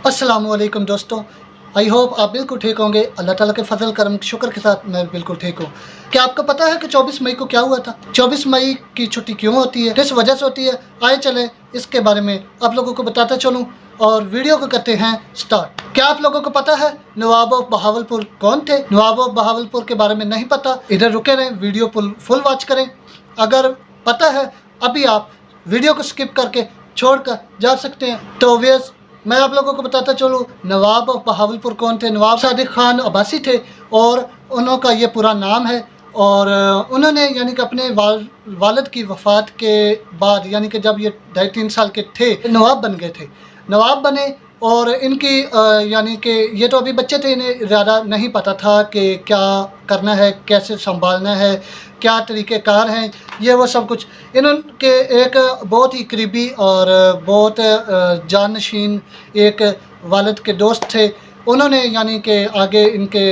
अस्सलामुअलैकुम दोस्तों, I hope आप बिल्कुल ठीक होंगे। अल्लाह ताला के फजल करम शुक्र के साथ मैं बिल्कुल ठीक हूँ। क्या आपको पता है कि 24 मई को क्या हुआ था? 24 मई की छुट्टी क्यों होती है, किस वजह से होती है? आए चले इसके बारे में आप लोगों को बताता चलूँ और वीडियो को करते हैं स्टार्ट। क्या आप लोगों को पता है नवाब ऑफ बहावलपुर कौन थे? नवाब ऑफ बहावलपुर के बारे में नहीं पता, इधर रुके रहें, वीडियो फुल वॉच करें। अगर पता है अभी आप वीडियो को स्किप करके छोड़कर जा सकते हैं। तो व्यस मैं आप लोगों को बताता चलूँ नवाब ऑफ बहावलपुर कौन थे। नवाब सादिक खान अब्बासी थे और उनका ये पूरा नाम है। और उन्होंने यानी कि अपने वालिद की वफ़ात के बाद यानी कि जब ये 2.5-3 साल के थे नवाब बन गए थे। नवाब बने और इनकी यानी कि ये तो अभी बच्चे थे, इन्हें ज़्यादा नहीं पता था कि क्या करना है, कैसे संभालना है, क्या तरीक़ेकार हैं, ये वो सब कुछ। इनके एक बहुत ही करीबी और बहुत जानशीन एक वालिद के दोस्त थे। उन्होंने यानी कि आगे इनके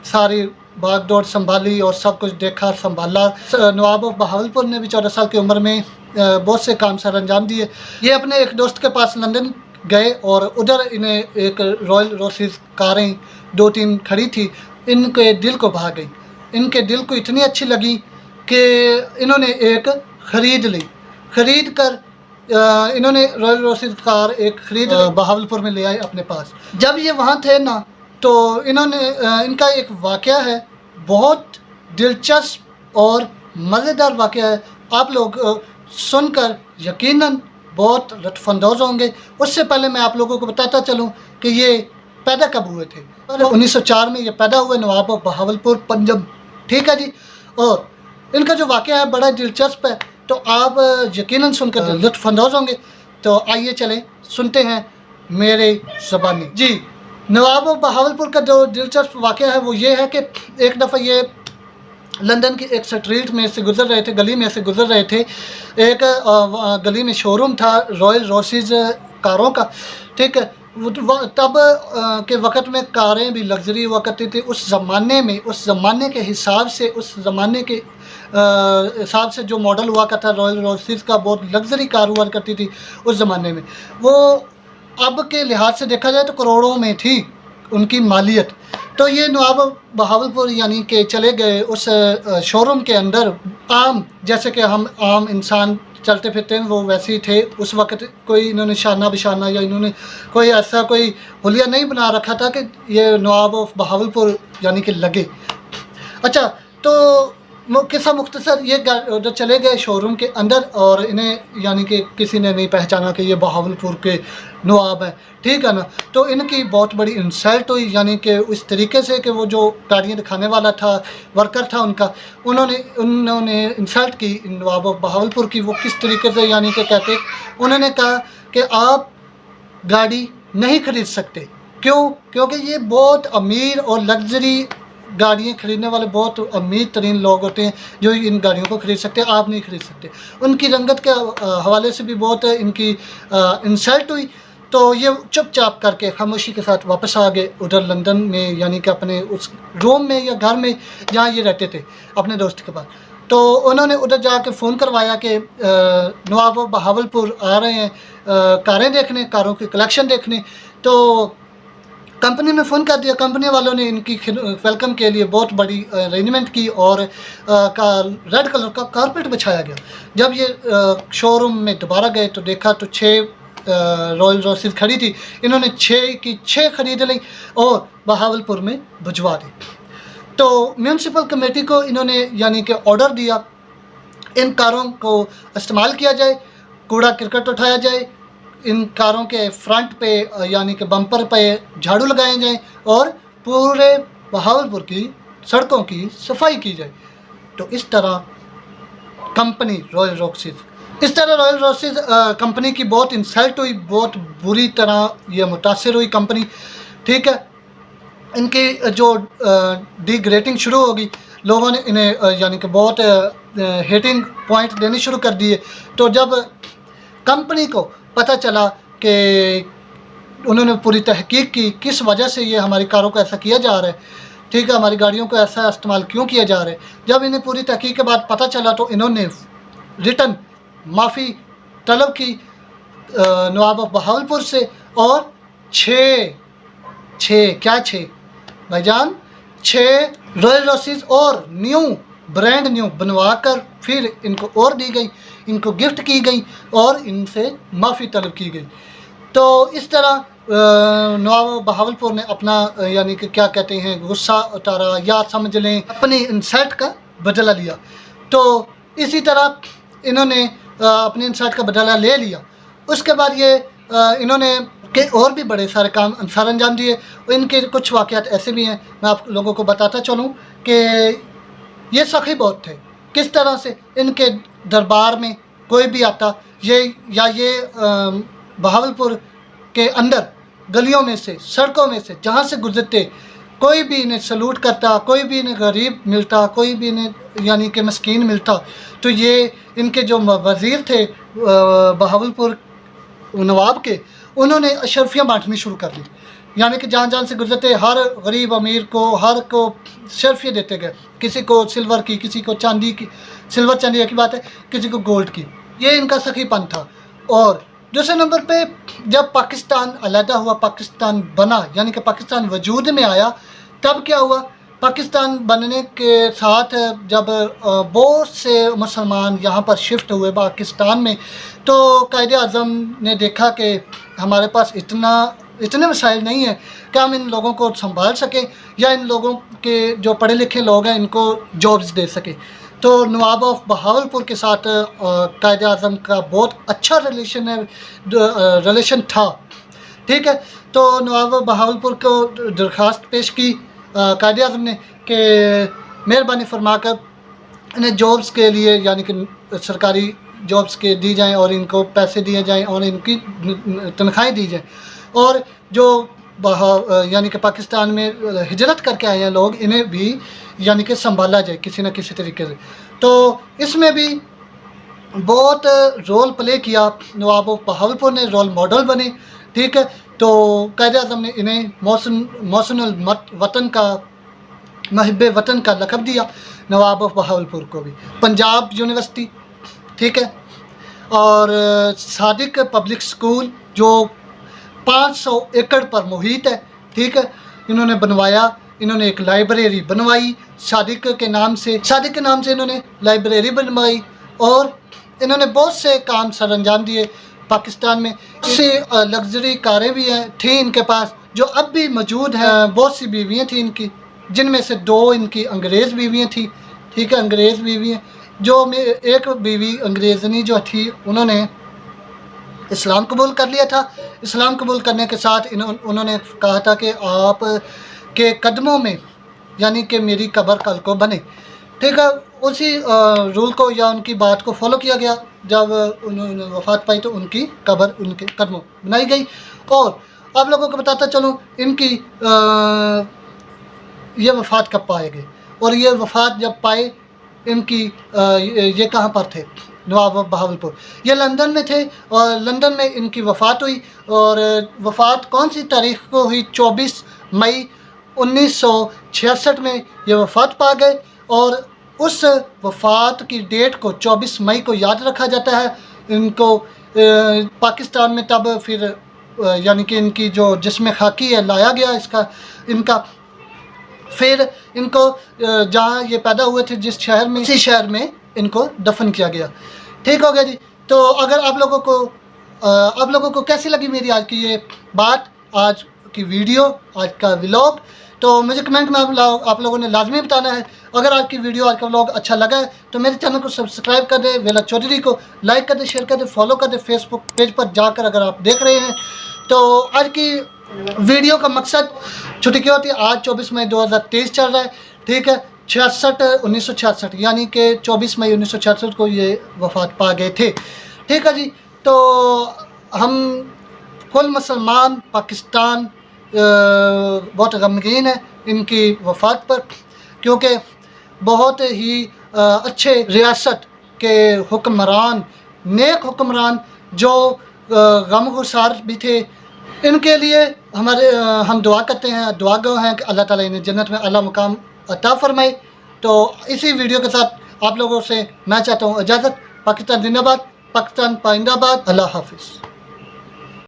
सारी भाग दौड़ संभाली और सब कुछ देखा संभाला। नवाब ऑफ बहावलपुर ने भी 14 साल की उम्र में बहुत से काम सर अंजाम दिए। ये अपने एक दोस्त के पास लंदन गए और उधर इन्हें एक रॉयल रोसेस कारें 2-3 खड़ी थी, इनके दिल को भा गई। इनके दिल को इतनी अच्छी लगी कि इन्होंने एक ख़रीद ली। ख़रीद कर इन्होंने रॉयल रोसेस कार एक ख़रीद बहावलपुर में ले आए अपने पास। जब ये वहाँ थे ना तो इन्होंने इनका एक वाक़या है, बहुत दिलचस्प और मज़ेदार वाक़या है। आप लोग सुनकर यकीनन बहुत लुत्फ़अंदोज़ होंगे। उससे पहले मैं आप लोगों को बताता चलूँ कि ये पैदा कब हुए थे। 1904 में ये पैदा हुए नवाब ऑफ बहावलपुर पंजाब, ठीक है जी। और इनका जो वाक़या है बड़ा दिलचस्प है, तो आप यकीनन सुनकर लुत्फ़अंदोज़ होंगे। तो आइए चलें सुनते हैं मेरे ज़बानी जी। नवाब ऑफ बहावलपुर का जो दिलचस्प वाक़या है वो ये है कि एक दफ़ा ये लंदन की एक स्ट्रीट में से गुज़र रहे थे, गली में से गुज़र रहे थे। एक गली में शोरूम था रॉयल रोसेस कारों का, ठीक है। तब के वक़्त में कारें भी लग्जरी हुआ करती थी। उस ज़माने के हिसाब से, उस ज़माने के हिसाब से जो मॉडल हुआ करता था रॉयल रोसेस का, बहुत लग्जरी कार हुआ करती थी उस ज़माने में। वो अब के लिहाज से देखा जाए तो करोड़ों में थी उनकी मालियत। तो ये नवाब बहावलपुर यानी कि चले गए उस शोरूम के अंदर। आम जैसे कि हम आम इंसान चलते फिरते हैं वो वैसे ही थे उस वक़्त। कोई इन्होंने शाना बिशाना या इन्होंने कोई ऐसा कोई हुलिया नहीं बना रखा था कि ये नवाब ऑफ बहावलपुर यानी कि लगे। अच्छा, तो किस्सा मुख्तसर, ये उधर चले गए शोरूम के अंदर और इन्हें यानी कि किसी ने नहीं पहचाना कि ये बहावलपुर के नवाब हैं, ठीक है ना। तो इनकी बहुत बड़ी इंसल्ट हुई, यानी कि उस तरीके से कि वो जो गाड़ियाँ दिखाने वाला था, वर्कर था उनका, उन्होंने इंसल्ट की नवाब ऑफ बहावलपुर की। वो किस तरीके से, यानी कि कहते उन्होंने कहा कि आप गाड़ी नहीं ख़रीद सकते। क्यों? क्योंकि ये बहुत अमीर और लग्जरी गाड़ियाँ ख़रीदने वाले बहुत अमीर तरीन लोग होते हैं जो इन गाड़ियों को ख़रीद सकते हैं, आप नहीं ख़रीद सकते। उनकी रंगत के हवाले से भी बहुत इनकी इंसल्ट हुई। तो ये चुपचाप करके खामोशी के साथ वापस आ गए उधर लंदन में, यानी कि अपने उस रूम में या घर में जहाँ ये रहते थे अपने दोस्त के पास। तो उन्होंने उधर जाके फ़ोन करवाया कि नवाब ऑफ बहावलपुर आ रहे हैं कारें देखने, कारों की कलेक्शन देखने। तो कंपनी में फ़ोन कर दिया। कंपनी वालों ने इनकी वेलकम के लिए बहुत बड़ी अरेंजमेंट की और रेड कलर का कारपेट बिछाया गया। जब ये शोरूम में दोबारा गए तो देखा तो 6 रॉयल रोसेस खड़ी थी। इन्होंने 6 की 6 ख़रीद ली और बहावलपुर में भिजवा दी। तो म्यूनसिपल कमेटी को इन्होंने यानी कि ऑर्डर दिया इन कारों को इस्तेमाल किया जाए, कूड़ा करकट उठाया जाए, इन कारों के फ्रंट पे यानी कि बम्पर पे झाड़ू लगाए जाएं और पूरे बहावलपुर की सड़कों की सफाई की जाए। तो इस तरह कंपनी रॉयल रोसेस कंपनी की बहुत इंसल्ट हुई, बहुत बुरी तरह ये मुतासिर हुई कंपनी, ठीक है। इनकी जो डिग्रेडिंग शुरू होगी, लोगों ने इन्हें यानी कि बहुत हेटिंग पॉइंट देने शुरू कर दिए। तो जब कंपनी को पता चला कि उन्होंने पूरी तहकीक की किस वजह से ये हमारी कारों को ऐसा किया जा रहा है, ठीक है, हमारी गाड़ियों को ऐसा इस्तेमाल क्यों किया जा रहा है। जब इन्हें पूरी तहकीक के बाद पता चला तो इन्होंने रिटन माफ़ी तलब की नवाब ऑफ बहावलपुर से और छः क्या छः भाईजान, 6 रॉयल रोसेस और न्यू ब्रांड न्यू बनवा कर फिर इनको और दी गई, इनको गिफ्ट की गई और इनसे माफ़ी तलब की गई। तो इस तरह नवाब बहावलपुर ने अपना यानी कि क्या कहते हैं गुस्सा उतारा या समझ लें अपनी इंसल्ट का बदला लिया। तो इसी तरह इन्होंने अपनी इंसल्ट का बदला ले लिया। उसके बाद ये इन्होंने के और भी बड़े सारे काम सर अंजाम दिए। इनके कुछ वाक़यात ऐसे भी हैं, मैं आप लोगों को बताता चलूँ कि ये सखी बहुत थे। किस तरह से इनके दरबार में कोई भी आता ये बहावलपुर के अंदर गलियों में से सड़कों में से जहाँ से गुजरते कोई भी इन्हें सलूट करता, कोई भी इन्हें गरीब मिलता, कोई भी इन्हें यानी कि मस्कीन मिलता, तो ये इनके जो वज़ीर थे बहावलपुर नवाब के, उन्होंने अशरफियाँ बांटनी शुरू कर दी। यानी कि जहाँ जहाँ से गुजरते हर गरीब अमीर को हर को शर्फियाँ देते गए, किसी को सिल्वर की, किसी को चांदी की, सिल्वर चांदी की बात है, किसी को गोल्ड की। ये इनका सखीपन था। और दूसरे नंबर पे जब पाकिस्तान अलहदा हुआ, पाकिस्तान बना यानी कि पाकिस्तान वजूद में आया, तब क्या हुआ, पाकिस्तान बनने के साथ जब बहुत से मुसलमान यहाँ पर शिफ्ट हुए पाकिस्तान में, तो कायदे-आज़म ने देखा कि हमारे पास इतने वसाइल नहीं है कि हम इन लोगों को संभाल सकें या इन लोगों के जो पढ़े लिखे लोग हैं इनको जॉब्स दे सकें। तो नवाब ऑफ बहावलपुर के साथ कायदे-आज़म का बहुत अच्छा रिलेशन था। ठीक है, तो नवाब बहावलपुर को दरख्वास्त पेश की कायदे-आज़म ने कि मेहरबानी फरमाकर इन्हें जॉब्स के लिए यानी कि सरकारी जॉब्स के दी जाएं और इनको पैसे दिए जाएं और इनकी तनख्वाहें दी जाएं, और जो यानी कि पाकिस्तान में हिजरत करके आए हैं लोग, इन्हें भी यानी कि संभाला जाए किसी न किसी तरीके से। तो इसमें भी बहुत रोल प्ले किया नवाब बहावलपुर ने, रोल मॉडल बने। ठीक है, तो कायदे-आज़म ने इन्हें मौसनुल वतन का, महब्बे वतन का लक़ब दिया नवाब बहावलपुर को भी। पंजाब यूनिवर्सिटी, ठीक है, और सादिक पब्लिक स्कूल जो 500 एकड़ पर मुहित है, ठीक है, इन्होंने बनवाया। इन्होंने एक लाइब्रेरी बनवाई सादिक के नाम से, इन्होंने लाइब्रेरी बनवाई और इन्होंने बहुत से काम सर अंजाम दिए पाकिस्तान में। इससे लग्जरी कारें भी हैं थी इनके पास जो अब भी मौजूद हैं। बहुत सी बीवियाँ थी इनकी, जिनमें से 2 इनकी अंग्रेज़ बीवियाँ थी। ठीक है, अंग्रेज़ बीवियाँ, जो एक बीवी अंग्रेज़नी जो थी उन्होंने इस्लाम कबूल कर लिया था। इस्लाम कबूल करने के साथ उन्होंने कहा था कि आप के कदमों में यानी कि मेरी कब्र कल को बने। ठीक है, उसी रूल को या उनकी बात को फॉलो किया गया। जब उन्होंने वफ़ात पाई तो उनकी कब्र उनके कदमों बनाई गई। और आप लोगों को बताता चलूँ इनकी ये वफ़ात कब पाएंगे, और ये वफ़ात जब पाए इनकी ये कहाँ पर थे नवाब बहावलपुर, ये लंदन में थे और लंदन में इनकी वफ़ात हुई। और वफ़ात कौन सी तारीख़ को हुई, 24 मई 1966 में ये वफ़ात पा गए। और उस वफ़ात की डेट को 24 मई को याद रखा जाता है। इनको पाकिस्तान में तब फिर यानी कि इनकी जो जिस्म खाकी है लाया गया इनका, फिर इनको जहाँ ये पैदा हुए थे जिस शहर में, इसी शहर में इनको दफन किया गया। ठीक हो गया जी। तो अगर आप लोगों को कैसी लगी मेरी आज की ये बात, आज की वीडियो, आज का व्लॉग, तो मुझे कमेंट में आप लोगों ने लाजमी बताना है। अगर आज की वीडियो, आज का व्लॉग अच्छा लगा है तो मेरे चैनल को सब्सक्राइब कर दे, वेला चौधरी को लाइक कर दे, शेयर कर दे, फॉलो कर दे फेसबुक पेज पर जाकर अगर आप देख रहे हैं। तो आज की वीडियो का मकसद छुट्टी क्या होती है, आज 24 मई 2023 चल रहा है। ठीक है, 1966 यानी कि 24 मई 1966 को ये वफ़ात पा गए थे। ठीक है जी। तो हम कुल मुसलमान पाकिस्तान बहुत गमगीन है इनकी वफ़ात पर, क्योंकि बहुत ही अच्छे रियासत के हुक्मरान, नेक हुक्मरान जो गमगुसार भी थे, इनके लिए हम दुआ करते हैं, दुआ गो हैं कि अल्लाह ताला इन्हें जन्नत में आला मुकाम अता फरमाए। तो इसी वीडियो के साथ आप लोगों से मैं चाहता हूँ इजाज़त। पाकिस्तान जिंदाबाद, पाकिस्तान पाइंदाबाद, अल्लाह हाफिज़।